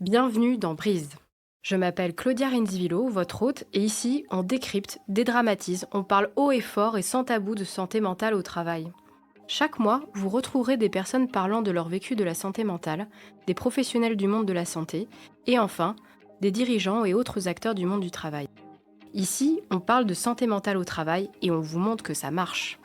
Bienvenue dans Brise. Je m'appelle Claudia Renzivillo, votre hôte, et ici, on décrypte, dédramatise, on parle haut et fort et sans tabou de santé mentale au travail. Chaque mois, vous retrouverez des personnes parlant de leur vécu de la santé mentale, des professionnels du monde de la santé, et enfin, des dirigeants et autres acteurs du monde du travail. Ici, on parle de santé mentale au travail et on vous montre que ça marche.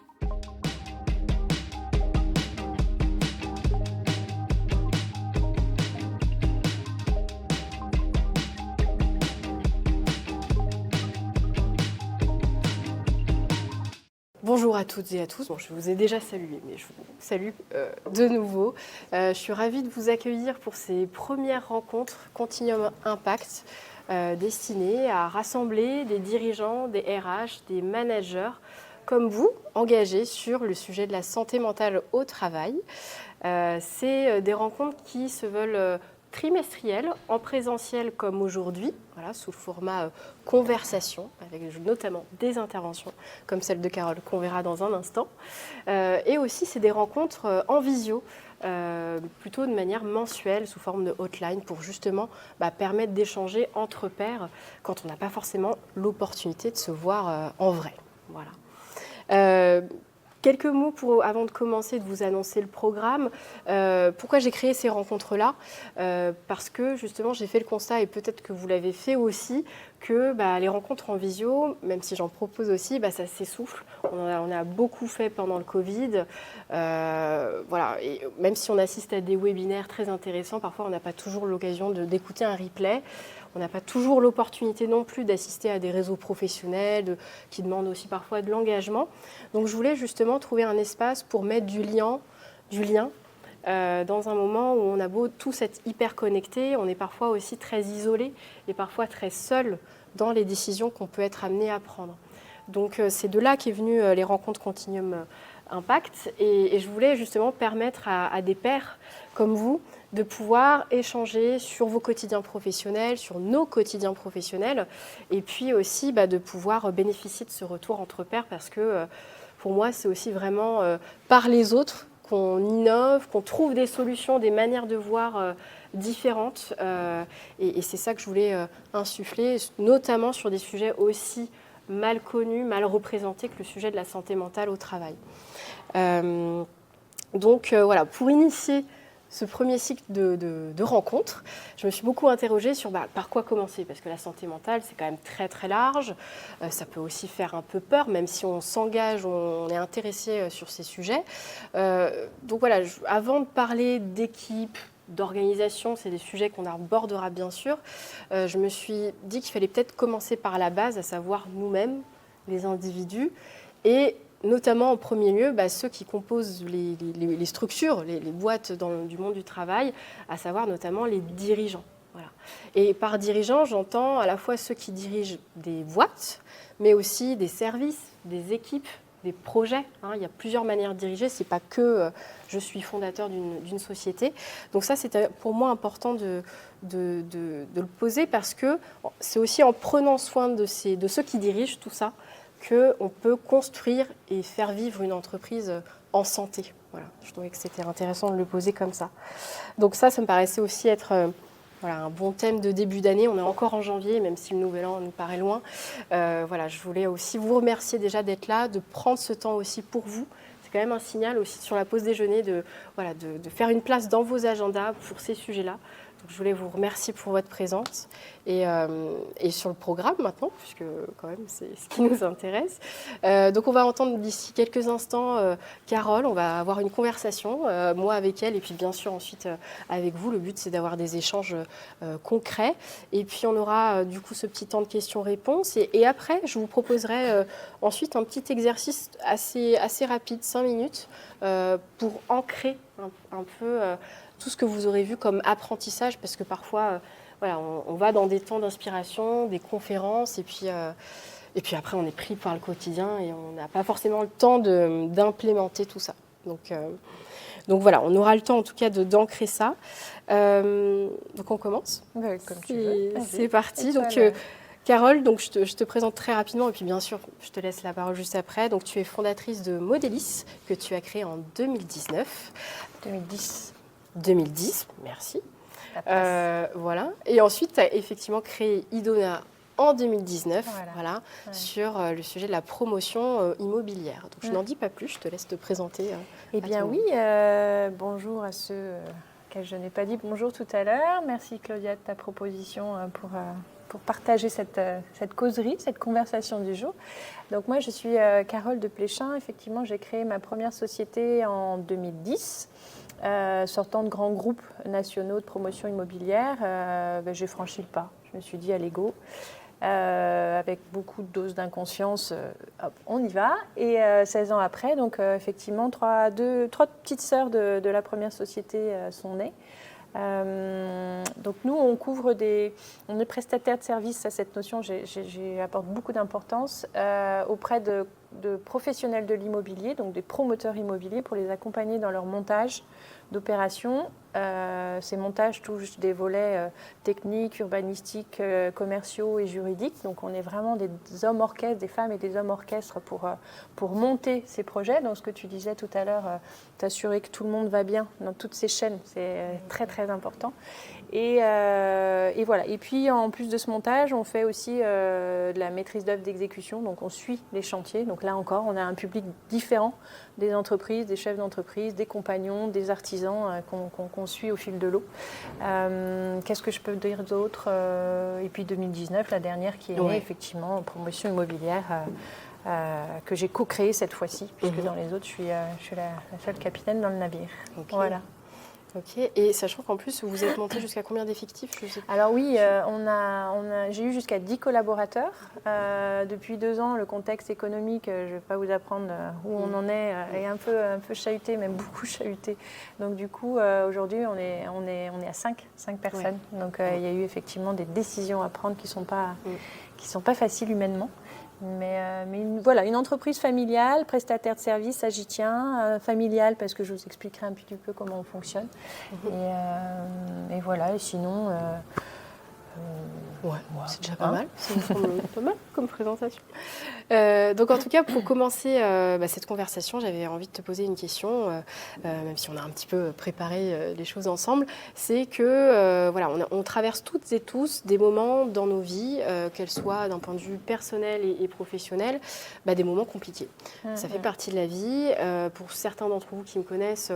Bonjour à toutes et à tous. Bon, je vous ai déjà salué, mais je vous salue de nouveau. Je suis ravie de vous accueillir pour ces premières rencontres Continuum Impact destinées à rassembler des dirigeants, des RH, des managers comme vous, engagés sur le sujet de la santé mentale au travail. C'est des rencontres qui se veulent trimestrielles, en présentiel comme aujourd'hui, voilà, sous le format conversation, avec notamment des interventions comme celle de Carole qu'on verra dans un instant. Et aussi, c'est des rencontres en visio, plutôt de manière mensuelle, sous forme de hotline, pour justement permettre d'échanger entre pairs quand on n'a pas forcément l'opportunité de se voir en vrai. Voilà. Quelques mots avant de commencer, de vous annoncer le programme. Pourquoi j'ai créé ces rencontres-là ? Parce que justement, j'ai fait le constat, et peut-être que vous l'avez fait aussi, que les rencontres en visio, même si j'en propose aussi, ça s'essouffle. On a beaucoup fait pendant le Covid. Voilà. Et même si on assiste à des webinaires très intéressants, parfois on n'a pas toujours l'occasion d'écouter un replay. On n'a pas toujours l'opportunité non plus d'assister à des réseaux professionnels qui demandent aussi parfois de l'engagement. Donc je voulais justement trouver un espace pour mettre du lien dans un moment où on a beau tous être hyper connectés, on est parfois aussi très isolés et parfois très seuls dans les décisions qu'on peut être amené à prendre. Donc c'est de là qu'est venue les rencontres Continuum Impact et je voulais justement permettre à des pairs comme vous de pouvoir échanger sur vos quotidiens professionnels, sur nos quotidiens professionnels et puis aussi de pouvoir bénéficier de ce retour entre pairs parce que pour moi c'est aussi vraiment par les autres qu'on innove, qu'on trouve des solutions, des manières de voir différentes et c'est ça que je voulais insuffler, notamment sur des sujets aussi mal connu, mal représenté que le sujet de la santé mentale au travail. Donc voilà, pour initier ce premier cycle de rencontres, je me suis beaucoup interrogée sur par quoi commencer, parce que la santé mentale, c'est quand même très très large, ça peut aussi faire un peu peur, même si on s'engage, on est intéressé sur ces sujets. Donc voilà, avant de parler d'équipe, d'organisation, c'est des sujets qu'on abordera bien sûr. Je me suis dit qu'il fallait peut-être commencer par la base, à savoir nous-mêmes, les individus, et notamment en premier lieu ceux qui composent les structures, les boîtes du monde du travail, à savoir notamment les dirigeants. Voilà. Et par dirigeants, j'entends à la fois ceux qui dirigent des boîtes, mais aussi des services, des équipes, des projets. Il y a plusieurs manières de diriger, ce n'est pas que je suis fondateur d'une société. Donc ça, c'est pour moi important de le poser parce que c'est aussi en prenant soin de ceux qui dirigent tout ça qu'on peut construire et faire vivre une entreprise en santé. Voilà. Je trouvais que c'était intéressant de le poser comme ça. Donc ça me paraissait aussi être un bon thème de début d'année. On est encore en janvier, même si le nouvel an nous paraît loin. Je voulais aussi vous remercier déjà d'être là, de prendre ce temps aussi pour vous. C'est quand même un signal aussi sur la pause déjeuner de faire une place dans vos agendas pour ces sujets-là. Donc, je voulais vous remercier pour votre présence et sur le programme maintenant, puisque quand même c'est ce qui nous intéresse. Donc on va entendre d'ici quelques instants Carole, on va avoir une conversation, moi avec elle et puis bien sûr ensuite avec vous. Le but c'est d'avoir des échanges concrets et puis on aura du coup ce petit temps de questions-réponses et après je vous proposerai ensuite un petit exercice assez rapide, 5 minutes, pour ancrer un peu tout ce que vous aurez vu comme apprentissage, parce que parfois, on va dans des temps d'inspiration, des conférences, et puis après, on est pris par le quotidien et on n'a pas forcément le temps d'implémenter tout ça. Donc voilà, on aura le temps en tout cas d'ancrer ça. Donc on commence. Comme tu veux. C'est parti. Donc Carole, donc je te présente très rapidement et puis bien sûr, je te laisse la parole juste après. Donc tu es fondatrice de Modélis, que tu as créé en 2019. 2010. 2010, merci. Voilà. Et ensuite, tu as effectivement créé Idona en 2019, voilà, sur le sujet de la promotion immobilière. Donc, je n'en dis pas plus, je te laisse te présenter. Eh bien oui, bonjour à ceux auxquels je n'ai pas dit bonjour tout à l'heure. Merci Claudia de ta proposition pour partager cette causerie, cette conversation du jour. Donc moi, je suis Carole de Pléchin. Effectivement, j'ai créé ma première société en 2010. Sortant de grands groupes nationaux de promotion immobilière, j'ai franchi le pas. Je me suis dit, allez go. Avec beaucoup de doses d'inconscience, hop, on y va. Et 16 ans après, donc effectivement, trois petites sœurs de la première société sont nées. Donc nous, on est prestataire de services à cette notion, j'apporte beaucoup d'importance auprès de professionnels de l'immobilier, donc des promoteurs immobiliers, pour les accompagner dans leur montage d'opérations. Ces montages touchent des volets techniques, urbanistiques, commerciaux et juridiques. Donc on est vraiment des hommes orchestres, des femmes et des hommes orchestres pour monter ces projets. Donc ce que tu disais tout à l'heure, t'assurer que tout le monde va bien dans toutes ces chaînes, c'est très très important. Et voilà. Et puis en plus de ce montage, on fait aussi de la maîtrise d'œuvre d'exécution. Donc on suit les chantiers. Donc là encore, on a un public différent des entreprises, des chefs d'entreprise, des compagnons, des artisans qu'on suit au fil de l'eau. Qu'est-ce que je peux dire d'autre Et puis 2019, la dernière qui est née, effectivement, en promotion immobilière. Que j'ai co-créée cette fois-ci, puisque dans les autres, je suis la seule capitaine dans le navire. Okay. Voilà. Ok, et sachant qu'en plus, vous êtes monté jusqu'à combien d'effectifs? Alors oui, j'ai eu jusqu'à 10 collaborateurs. Depuis 2 ans, le contexte économique, je ne vais pas vous apprendre où on en est un peu chahuté, même beaucoup chahuté. Donc du coup, aujourd'hui, on est à 5 personnes. Ouais. Donc il y a eu effectivement des décisions à prendre qui sont pas faciles humainement. Mais voilà, une entreprise familiale, prestataire de services, ça j'y tiens, familiale parce que je vous expliquerai un petit peu comment on fonctionne. Et voilà, et sinon... c'est déjà pas mal. C'est pas mal comme présentation. Donc en tout cas, pour commencer cette conversation, j'avais envie de te poser une question, même si on a un petit peu préparé les choses ensemble. C'est que on traverse toutes et tous des moments dans nos vies, qu'elles soient d'un point de vue personnel et professionnel, des moments compliqués. Ça fait partie de la vie. Pour certains d'entre vous qui me connaissent,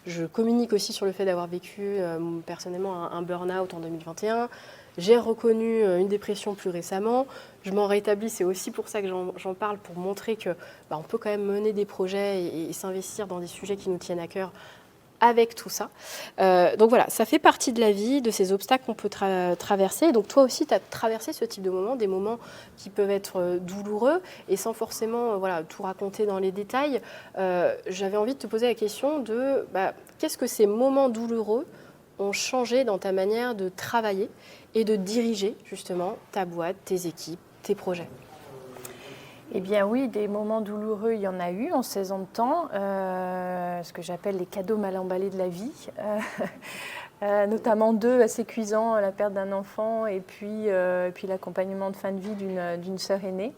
je communique aussi sur le fait d'avoir vécu personnellement un burn-out en 2021. J'ai reconnu une dépression plus récemment. Je m'en rétablis, c'est aussi pour ça que j'en parle, pour montrer que on peut quand même mener des projets et s'investir dans des sujets qui nous tiennent à cœur avec tout ça. Donc voilà, ça fait partie de la vie, de ces obstacles qu'on peut traverser. Donc toi aussi, tu as traversé ce type de moments, des moments qui peuvent être douloureux et sans forcément tout raconter dans les détails. J'avais envie de te poser la question de qu'est-ce que ces moments douloureux ont changé dans ta manière de travailler et de diriger justement ta boîte, tes équipes, tes projets? Eh bien oui, des moments douloureux, il y en a eu en 16 ans de temps, ce que j'appelle les cadeaux mal emballés de la vie, notamment 2 assez cuisants, la perte d'un enfant et puis l'accompagnement de fin de vie d'une sœur aînée.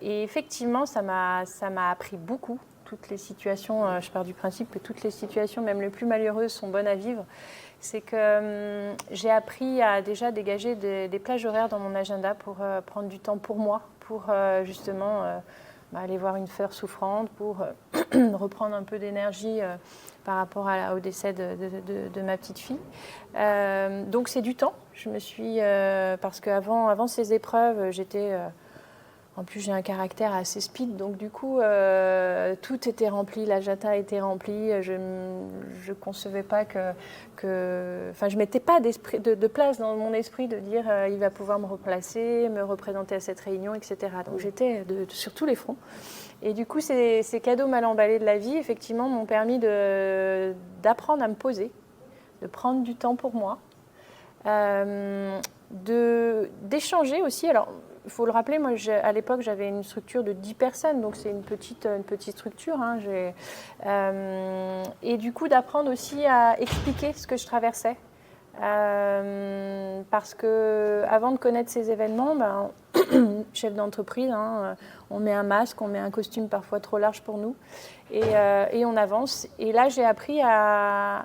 Et effectivement, ça m'a appris beaucoup. Toutes les situations, je pars du principe que toutes les situations, même les plus malheureuses, sont bonnes à vivre. C'est que j'ai appris à déjà dégager des plages horaires dans mon agenda pour prendre du temps pour moi, pour justement aller voir une sœur souffrante, pour reprendre un peu d'énergie par rapport au décès de ma petite fille. Donc c'est du temps. Je me suis parce qu'avant ces épreuves, j'étais en plus, j'ai un caractère assez speed, donc du coup, tout était rempli, l'agenda était rempli. Je ne concevais pas Enfin, je ne mettais pas de place dans mon esprit de dire il va pouvoir me replacer, me représenter à cette réunion, etc. Donc j'étais sur tous les fronts. Et du coup, ces cadeaux mal emballés de la vie, effectivement, m'ont permis d'apprendre à me poser, de prendre du temps pour moi, d'échanger aussi. Alors, il faut le rappeler, moi, à l'époque, j'avais une structure de 10 personnes, donc c'est une petite structure. Hein, et du coup, d'apprendre aussi à expliquer ce que je traversais. Parce qu'avant de connaître ces événements, chef d'entreprise, on met un masque, on met un costume parfois trop large pour nous, et on avance. Et là, j'ai appris à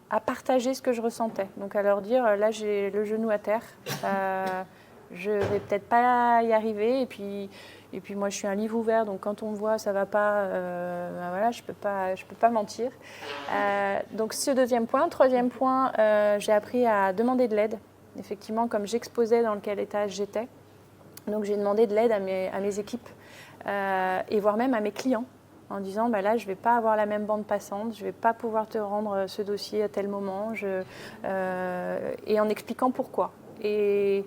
à partager ce que je ressentais. Donc à leur dire, là j'ai le genou à terre, je vais peut-être pas y arriver. Et puis moi je suis un livre ouvert, donc quand on me voit ça va pas, ben voilà, je peux pas mentir. Donc ce deuxième point. Troisième point, j'ai appris à demander de l'aide. Effectivement, comme j'exposais dans quel état j'étais. Donc j'ai demandé de l'aide à mes équipes et voire même à mes clients, en disant bah là je ne vais pas avoir la même bande passante, je ne vais pas pouvoir te rendre ce dossier à tel moment, et en expliquant pourquoi. Et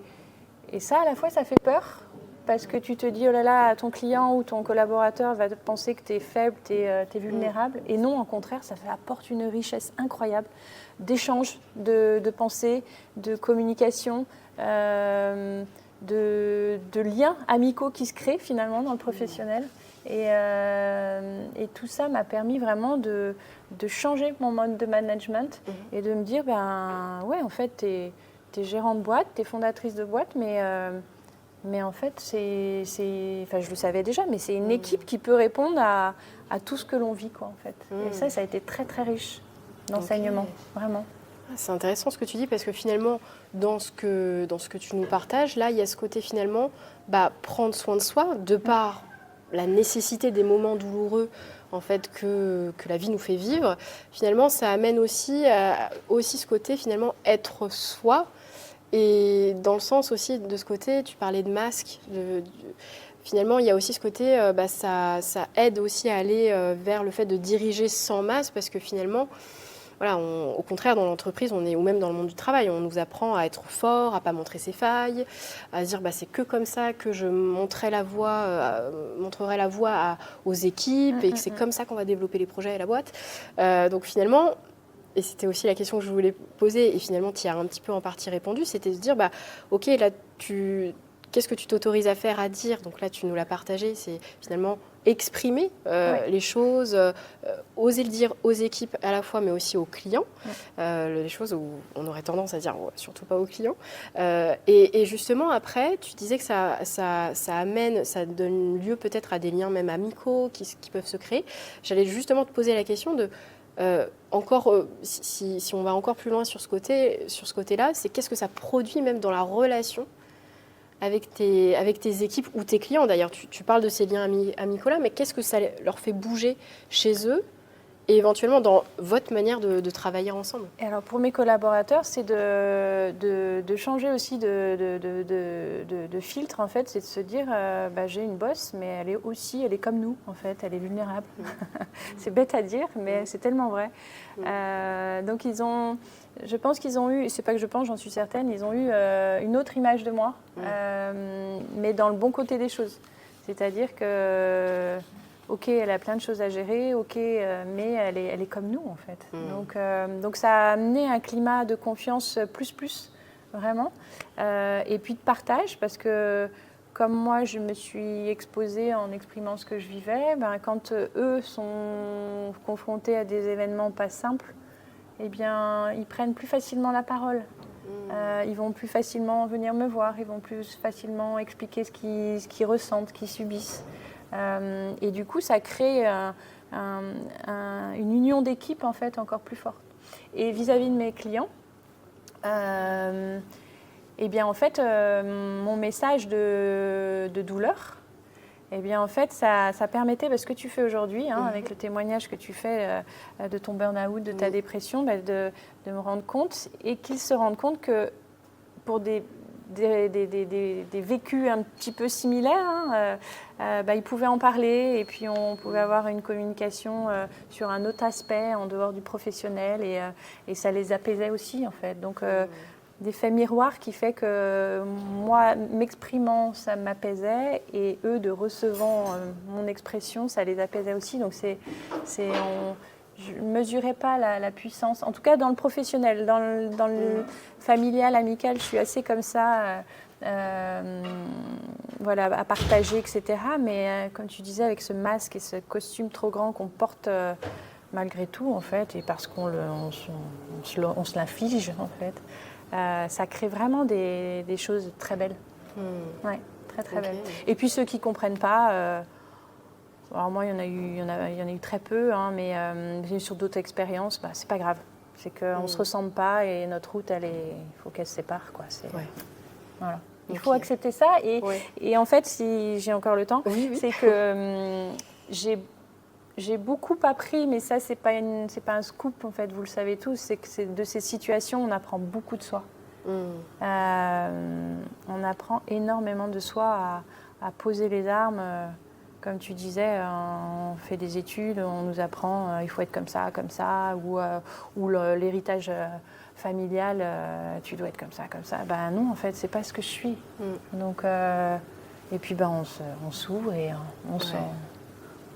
ça, à la fois, ça fait peur, parce que tu te dis, oh là là, ton client ou ton collaborateur va penser que tu es faible, tu es vulnérable. Et non, au contraire, ça apporte une richesse incroyable d'échanges, de pensées, de communication, de liens amicaux qui se créent finalement dans le professionnel. Et tout ça m'a permis vraiment de changer mon mode de management et de me dire, ben ouais, en fait, t'es gérant de boîte, t'es fondatrice de boîte, mais en fait, enfin, je le savais déjà, mais c'est une équipe qui peut répondre à tout ce que l'on vit, quoi, en fait. Et ça a été très, très riche d'enseignement, vraiment. C'est intéressant ce que tu dis, parce que finalement, dans ce que tu nous partages, là, il y a ce côté finalement, prendre soin de soi, de par la nécessité des moments douloureux en fait, que la vie nous fait vivre. Finalement, ça amène aussi ce côté, finalement, être soi. Et dans le sens aussi de ce côté, tu parlais de masque, finalement, il y a aussi ce côté, ça aide aussi à aller vers le fait de diriger sans masque, parce que finalement, voilà, au contraire, dans l'entreprise, ou même dans le monde du travail, on nous apprend à être fort, à ne pas montrer ses failles, à se dire c'est que comme ça que je montrerai la voie aux équipes, et que c'est comme ça qu'on va développer les projets et la boîte. Donc finalement, et c'était aussi la question que je voulais poser, et finalement tu y as un petit peu en partie répondu, c'était de se dire, ok, là, qu'est-ce que tu t'autorises à faire, à dire? Donc là, tu nous l'as partagé, c'est finalement exprimer les choses, oser le dire aux équipes à la fois, mais aussi aux clients. Les choses où on aurait tendance à dire, surtout pas aux clients. Et justement, après, tu disais que ça donne lieu peut-être à des liens même amicaux qui peuvent se créer. J'allais justement te poser la question de... si on va encore plus loin sur ce côté-là, c'est qu'est-ce que ça produit même dans la relation avec tes équipes ou tes clients. D'ailleurs, tu parles de ces liens amicaux-là, mais qu'est-ce que ça leur fait bouger chez eux et éventuellement dans votre manière de travailler ensemble? Et alors pour mes collaborateurs, c'est de changer aussi de filtre, en fait. C'est de se dire, j'ai une boss, mais elle est comme nous, en fait, elle est vulnérable. C'est bête à dire, mais c'est tellement vrai. Donc je pense qu'ils ont eu, c'est pas que je pense, j'en suis certaine, ils ont eu une autre image de moi, mais dans le bon côté des choses. C'est-à-dire que, ok, elle a plein de choses à gérer, ok, mais elle est comme nous, en fait. Donc ça a amené un climat de confiance plus, vraiment. Et puis de partage, parce que comme moi, je me suis exposée en exprimant ce que je vivais, quand eux sont confrontés à des événements pas simples, eh bien, ils prennent plus facilement la parole. Ils vont plus facilement venir me voir, ils vont plus facilement expliquer ce qu'ils ressentent, ce qu'ils subissent. Et du coup, ça crée une union d'équipe, en fait, encore plus forte. Et vis-à-vis de mes clients, eh bien, en fait, mon message de douleur, eh bien, en fait, ça permettait, ce que tu fais aujourd'hui, avec le témoignage que tu fais de ton burn-out, de ta dépression, de me rendre compte, et qu'ils se rendent compte que pour des vécus un petit peu similaires, ils pouvaient en parler, et puis on pouvait avoir une communication sur un autre aspect en dehors du professionnel, et ça les apaisait aussi, en fait. Donc, d'effet miroir qui fait que moi, m'exprimant, ça m'apaisait, et eux, de recevant mon expression, ça les apaisait aussi. Donc je ne mesurais pas la puissance, en tout cas dans le professionnel. Dans le familial, amical, je suis assez comme ça, à partager, etc. Mais comme tu disais, avec ce masque et ce costume trop grand qu'on porte malgré tout, en fait, et parce qu'on se l'inflige, en fait, ça crée vraiment des choses très belles. Ouais, très, très belles. Et puis ceux qui ne comprennent pas... alors moi, il y en a eu très peu, mais sur d'autres expériences, c'est pas grave. C'est qu'on ne se ressemble pas et notre route, il faut qu'elle se sépare, quoi. Voilà. Il faut accepter ça. Et en fait, si j'ai encore le temps, c'est que j'ai beaucoup appris, mais ça, c'est pas un scoop, en fait, vous le savez tous, c'est que de ces situations, on apprend beaucoup de soi. On apprend énormément de soi à poser les armes. Comme tu disais, on fait des études, on nous apprend il faut être comme ça, ou l'héritage familial, tu dois être comme ça, comme ça. Ben non, en fait, c'est pas ce que je suis. Donc, et puis on s'ouvre et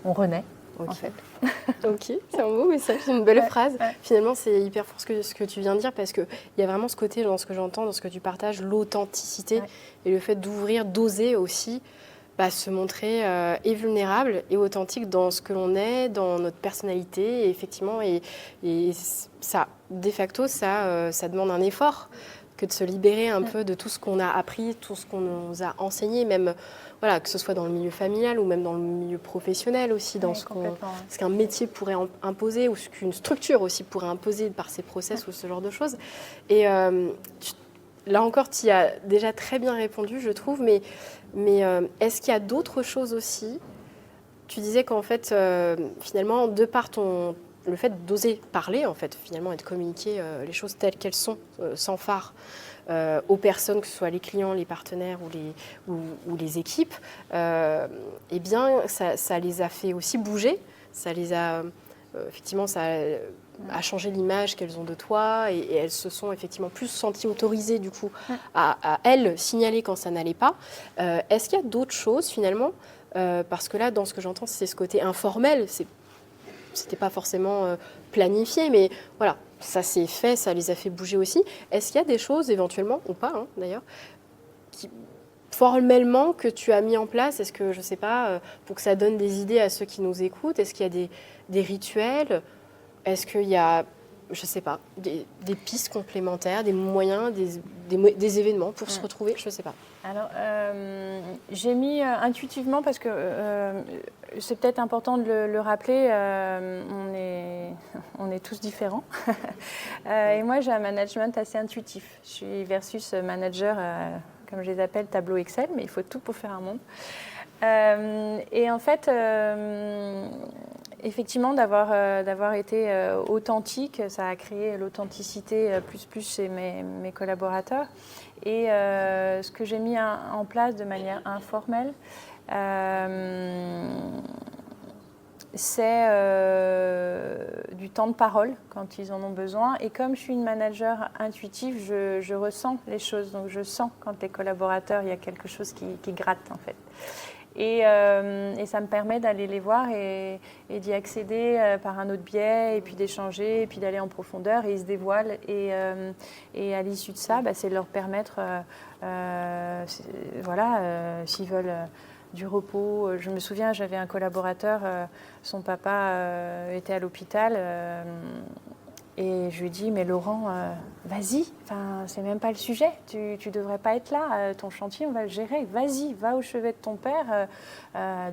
on renaît. En fait. Ok, c'est un beau message, c'est une belle phrase. Finalement, c'est hyper fort ce que tu viens de dire parce qu'il y a vraiment ce côté, dans ce que j'entends, dans ce que tu partages, l'authenticité et le fait d'ouvrir, d'oser aussi se montrer et vulnérable et authentique dans ce que l'on est, dans notre personnalité, et effectivement. Et ça, de facto, ça demande un effort que de se libérer un peu de tout ce qu'on a appris, tout ce qu'on nous a enseigné, même que ce soit dans le milieu familial ou même dans le milieu professionnel aussi, dans ce qu'un métier pourrait imposer ou ce qu'une structure aussi pourrait imposer par ses process ou ce genre de choses. Et là encore, tu y as déjà très bien répondu, je trouve, mais est-ce qu'il y a d'autres choses aussi? Tu disais qu'en fait, finalement, de par le fait d'oser parler, en fait, finalement, et de communiquer les choses telles qu'elles sont, sans phare, aux personnes, que ce soit les clients, les partenaires ou les équipes, eh bien, ça les a fait aussi bouger. Ça les a, effectivement, ça a changé l'image qu'elles ont de toi et elles se sont effectivement plus senties autorisées, du coup, à elles signaler quand ça n'allait pas. Est-ce qu'il y a d'autres choses, finalement parce que là, dans ce que j'entends, c'est ce côté informel. C'était pas forcément planifié, mais voilà, ça s'est fait, ça les a fait bouger aussi. Est-ce qu'il y a des choses, éventuellement, ou pas d'ailleurs, formellement que tu as mis en place? Est-ce que, je sais pas, pour que ça donne des idées à ceux qui nous écoutent, est-ce qu'il y a des rituels? Est-ce qu'il y a, je sais pas, des pistes complémentaires, des moyens, des événements pour se retrouver? Je sais pas. Alors, j'ai mis intuitivement, parce que c'est peut-être important de le rappeler, on est tous différents. Et moi, j'ai un management assez intuitif. Je suis versus manager, comme je les appelle, tableau Excel, mais il faut tout pour faire un monde. Et en fait, effectivement, d'avoir été authentique, ça a créé l'authenticité plus chez mes collaborateurs. Et ce que j'ai mis en place de manière informelle, c'est du temps de parole quand ils en ont besoin. Et comme je suis une manager intuitive, je ressens les choses. Donc je sens quand les collaborateurs, il y a quelque chose qui gratte en fait. Et ça me permet d'aller les voir et d'y accéder par un autre biais, et puis d'échanger, et puis d'aller en profondeur, et ils se dévoilent. Et à l'issue de ça, c'est de leur permettre, s'ils veulent du repos. Je me souviens, j'avais un collaborateur, son papa était à l'hôpital, et je lui dis, mais Laurent, vas-y, c'est même pas le sujet, tu devrais pas être là, ton chantier, on va le gérer, vas-y, va au chevet de ton père.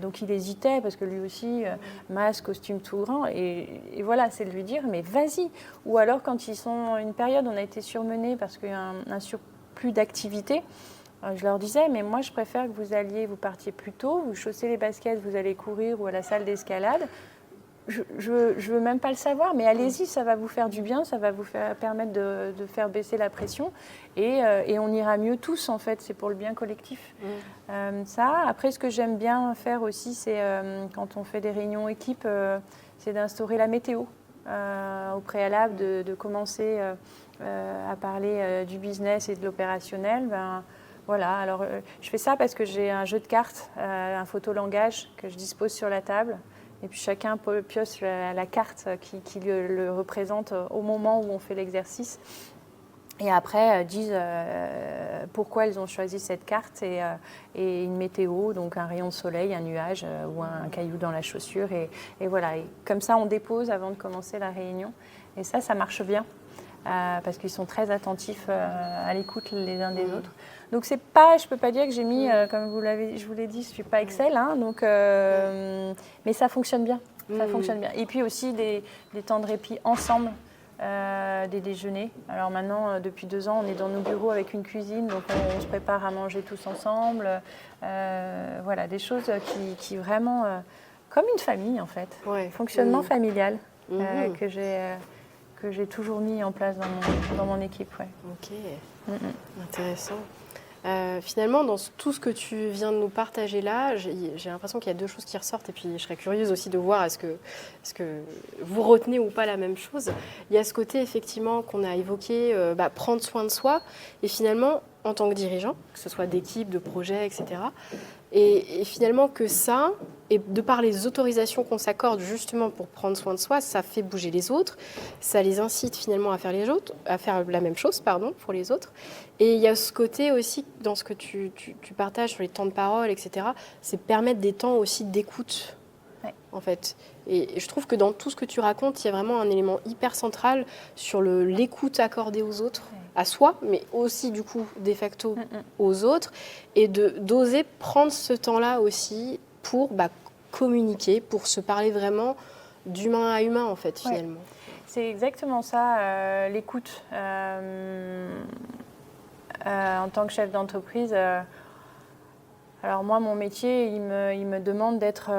Donc il hésitait, parce que lui aussi, masque, costume tout grand, et voilà, c'est de lui dire, mais vas-y. Ou alors quand ils sont, une période, on a été surmenés parce qu'il y a un surplus d'activité, je leur disais, mais moi je préfère que vous partiez plus tôt, vous chaussez les baskets, vous allez courir ou à la salle d'escalade. Je veux même pas le savoir, mais allez-y, ça va vous faire du bien, ça va vous permettre de faire baisser la pression, et on ira mieux tous, en fait, c'est pour le bien collectif. Après, ce que j'aime bien faire aussi, c'est quand on fait des réunions équipe, c'est d'instaurer la météo au préalable, de commencer à parler du business et de l'opérationnel. Voilà, alors je fais ça parce que j'ai un jeu de cartes, un photolangage que je dispose sur la table. Et puis chacun pioche la carte qui le représente au moment où on fait l'exercice. Et après, disent pourquoi ils ont choisi cette carte et une météo, donc un rayon de soleil, un nuage ou un caillou dans la chaussure. Et voilà, et comme ça, on dépose avant de commencer la réunion. Et ça marche bien. Parce qu'ils sont très attentifs à l'écoute les uns des autres. Donc c'est pas, je peux pas dire que j'ai mis, comme je vous l'ai dit, je suis pas Excel, donc, mais ça fonctionne bien. Ça fonctionne bien. Et puis aussi des temps de répit ensemble. des déjeuners. Alors maintenant, depuis 2 ans, on est dans nos bureaux avec une cuisine, donc on se prépare à manger tous ensemble. Voilà, des choses qui vraiment, comme une famille en fait, fonctionnement familial que j'ai toujours mis en place dans mon équipe. Ouais. Ok, intéressant. Finalement, dans tout ce que tu viens de nous partager là, j'ai l'impression qu'il y a 2 choses qui ressortent et puis je serais curieuse aussi de voir est-ce que vous retenez ou pas la même chose. Il y a ce côté effectivement qu'on a évoqué, prendre soin de soi et finalement, en tant que dirigeant, que ce soit d'équipe, de projet, etc. Et finalement que ça, et de par les autorisations qu'on s'accorde justement pour prendre soin de soi, ça fait bouger les autres, ça les incite finalement à faire la même chose pour les autres. Et il y a ce côté aussi dans ce que tu partages sur les temps de parole, etc. C'est permettre des temps aussi d'écoute, en fait. Et je trouve que dans tout ce que tu racontes, il y a vraiment un élément hyper central sur l'écoute accordée aux autres, à soi, mais aussi du coup de facto aux autres, et d'oser prendre ce temps-là aussi pour communiquer, pour se parler vraiment d'humain à humain en fait finalement. C'est exactement ça, l'écoute. En tant que chef d'entreprise, alors moi, mon métier, il me demande d'être,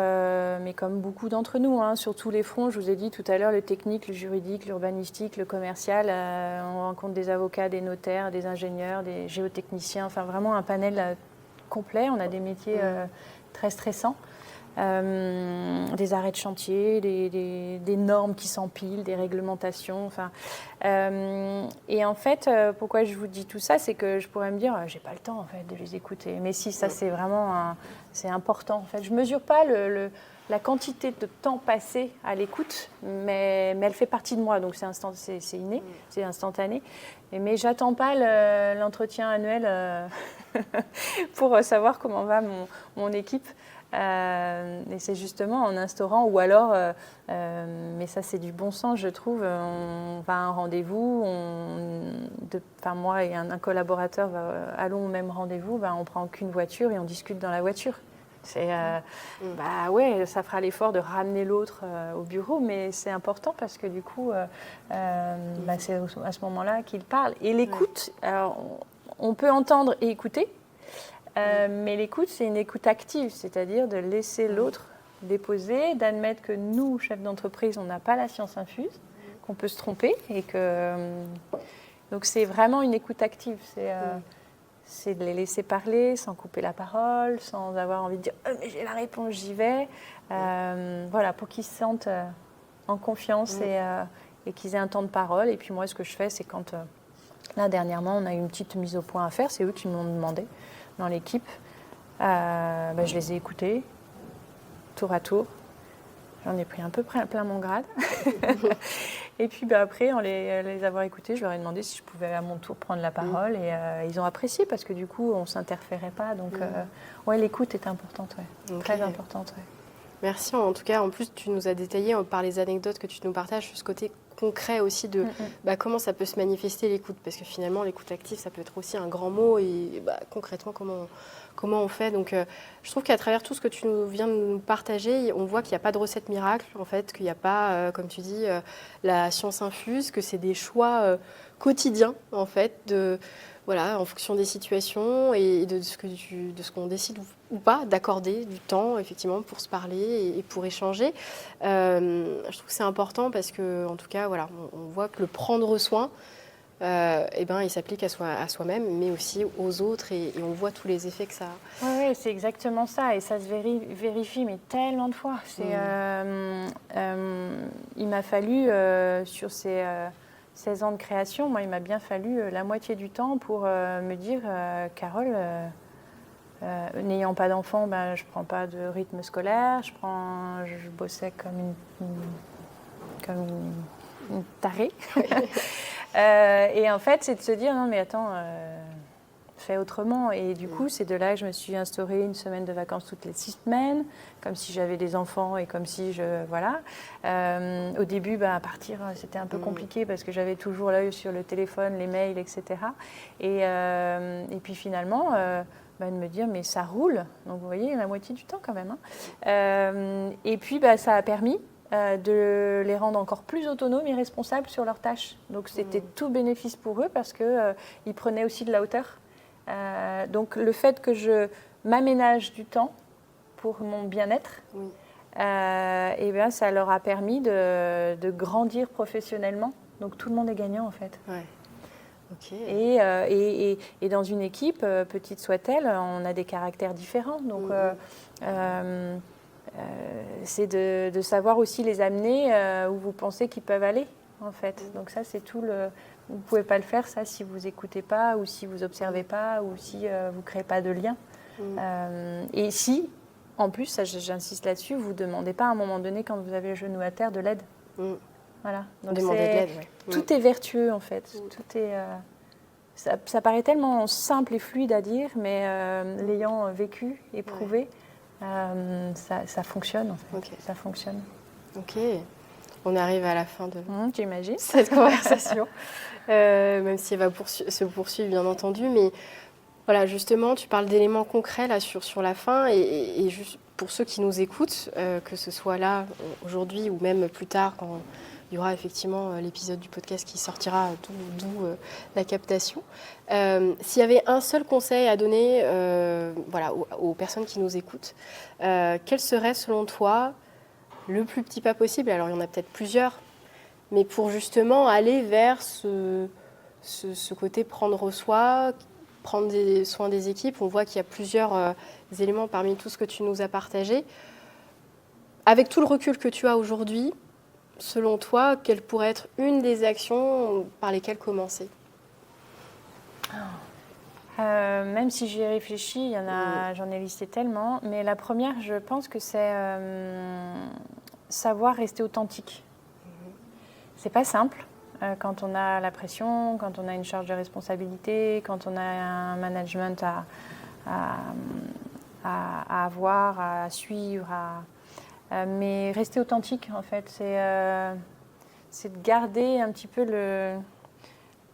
mais comme beaucoup d'entre nous, sur tous les fronts. Je vous ai dit tout à l'heure, le technique, le juridique, l'urbanistique, le commercial. On rencontre des avocats, des notaires, des ingénieurs, des géotechniciens, enfin vraiment un panel complet. On a des métiers très stressants. Des arrêts de chantier, des normes qui s'empilent, des réglementations. Enfin, et en fait, pourquoi je vous dis tout ça, c'est que je pourrais me dire, j'ai pas le temps en fait de les écouter. Mais si, ça c'est vraiment, c'est important. En fait, je mesure pas la quantité de temps passé à l'écoute, mais elle fait partie de moi, donc c'est inné, c'est instantané. Mais j'attends pas l'entretien annuel pour savoir comment va mon équipe. Et c'est justement en instaurant, ou alors, mais ça c'est du bon sens je trouve, on va à un rendez-vous, moi et un collaborateur allons au même rendez-vous, on prend qu'une voiture et on discute dans la voiture. C'est, ça fera l'effort de ramener l'autre au bureau, mais c'est important parce que du coup, c'est à ce moment-là qu'il parle. Et l'écoute, alors, on peut entendre et écouter. Mais l'écoute, c'est une écoute active, c'est-à-dire de laisser l'autre déposer, d'admettre que nous, chefs d'entreprise, on n'a pas la science infuse, qu'on peut se tromper. Donc c'est vraiment une écoute active, c'est de les laisser parler sans couper la parole, sans avoir envie de dire « mais j'ai la réponse, j'y vais ». Voilà, pour qu'ils se sentent en confiance et qu'ils aient un temps de parole. Et puis moi, ce que je fais, c'est quand, là dernièrement, on a eu une petite mise au point à faire, c'est eux qui m'ont demandé. Dans l'équipe, je les ai écoutés, tour à tour. J'en ai pris un peu plein mon grade. Et puis après, en les avoir écoutés, je leur ai demandé si je pouvais à mon tour prendre la parole. Et ils ont apprécié parce que du coup, on ne s'interférait pas. Donc, l'écoute est importante, très importante. Ouais. Merci. En tout cas, en plus, tu nous as détaillé par les anecdotes que tu nous partages ce côté concret aussi de comment ça peut se manifester l'écoute, parce que finalement l'écoute active ça peut être aussi un grand mot et concrètement comment on fait. Donc je trouve qu'à travers tout ce que tu viens de nous partager, on voit qu'il n'y a pas de recette miracle en fait, qu'il n'y a pas comme tu dis la science infuse, que c'est des choix quotidiens en fait en fonction des situations et de ce qu'on décide ou pas d'accorder du temps effectivement pour se parler et pour échanger. Je trouve que c'est important parce que en tout cas on voit que le prendre soin il s'applique à soi-même mais aussi aux autres et on voit tous les effets que ça a. Oui, c'est exactement ça et ça se vérifie mais tellement de fois. Il m'a fallu sur ces 16 ans de création, moi, il m'a bien fallu la moitié du temps pour me dire Carole, n'ayant pas d'enfant, je ne prends pas de rythme scolaire, je bossais comme une tarée. Et en fait, c'est de se dire non, mais attends, fais autrement. Et du coup, c'est de là que je me suis instaurée une semaine de vacances toutes les 6 semaines, comme si j'avais des enfants et comme si au début, à partir, c'était un peu compliqué parce que j'avais toujours l'œil sur le téléphone, les mails, etc. Et puis finalement, de me dire, mais ça roule. Donc vous voyez, la moitié du temps quand même. Et puis, ça a permis de les rendre encore plus autonomes et responsables sur leurs tâches. Donc c'était tout bénéfice pour eux parce qu'ils prenaient aussi de la hauteur. Donc le fait que je m'aménage du temps pour mon bien-être, et bien, ça leur a permis de grandir professionnellement. Donc tout le monde est gagnant en fait. Ouais. Okay. Et dans une équipe, petite soit-elle, on a des caractères différents. Donc c'est de savoir aussi les amener où vous pensez qu'ils peuvent aller en fait. Donc ça c'est tout le... Vous ne pouvez pas le faire ça si vous n'écoutez pas ou si vous n'observez pas ou si vous ne créez pas de lien. Et si, en plus, ça, j'insiste là-dessus, vous ne demandez pas à un moment donné quand vous avez le genou à terre de l'aide. Voilà. Donc demander de l'aide, tout est vertueux en fait. Tout est, ça paraît tellement simple et fluide à dire, mais l'ayant vécu, éprouvé, ça fonctionne en fait. Okay. Ça fonctionne. Ok. On arrive à la fin de cette conversation, même si elle va se poursuivre bien entendu, mais voilà, justement, tu parles d'éléments concrets là sur la fin et juste pour ceux qui nous écoutent, que ce soit là aujourd'hui ou même plus tard quand il y aura effectivement l'épisode du podcast qui sortira, d'où la captation. S'il y avait un seul conseil à donner voilà, aux personnes qui nous écoutent, quel serait selon toi le plus petit pas possible? Alors il y en a peut-être plusieurs, mais pour justement aller vers ce côté prendre soin, prendre soin des équipes. On voit qu'il y a plusieurs éléments parmi tout ce que tu nous as partagé. Avec tout le recul que tu as aujourd'hui, selon toi, quelle pourrait être une des actions par lesquelles commencer? Même si j'y ai réfléchi, il y en a, j'en ai listé tellement, mais la première, je pense que c'est savoir rester authentique. C'est pas simple quand on a la pression, quand on a une charge de responsabilité, quand on a un management à avoir, à suivre, mais rester authentique en fait, c'est de garder un petit peu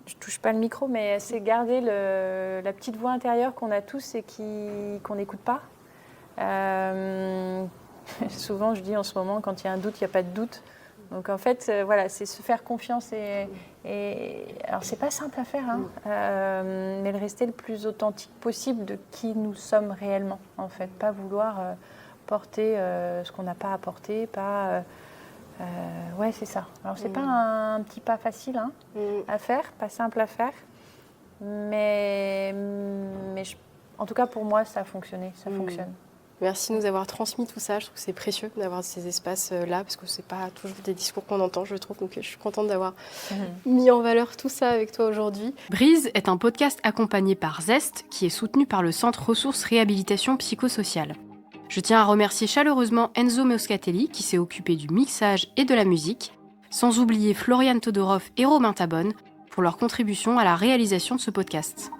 je touche pas le micro, mais c'est garder la petite voix intérieure qu'on a tous et qu'on n'écoute pas. Souvent, je dis en ce moment, quand il y a un doute, il n'y a pas de doute. Donc en fait, voilà, c'est se faire confiance. Alors, c'est pas simple à faire, hein, mais de rester le plus authentique possible de qui nous sommes réellement, en fait. Pas vouloir porter ce qu'on n'a pas à porter, pas... ouais, c'est ça. Alors, c'est pas un petit pas facile à faire, pas simple à faire, mais en tout cas, pour moi, ça a fonctionné, ça fonctionne. Merci de nous avoir transmis tout ça. Je trouve que c'est précieux d'avoir ces espaces-là, parce que ce n'est pas toujours des discours qu'on entend, je trouve. Donc, je suis contente d'avoir mis en valeur tout ça avec toi aujourd'hui. Brise est un podcast accompagné par Zest, qui est soutenu par le Centre Ressources Réhabilitation Psychosociale. Je tiens à remercier chaleureusement Enzo Moscatelli, qui s'est occupé du mixage et de la musique, sans oublier Florian Todorov et Romain Tabonne pour leur contribution à la réalisation de ce podcast.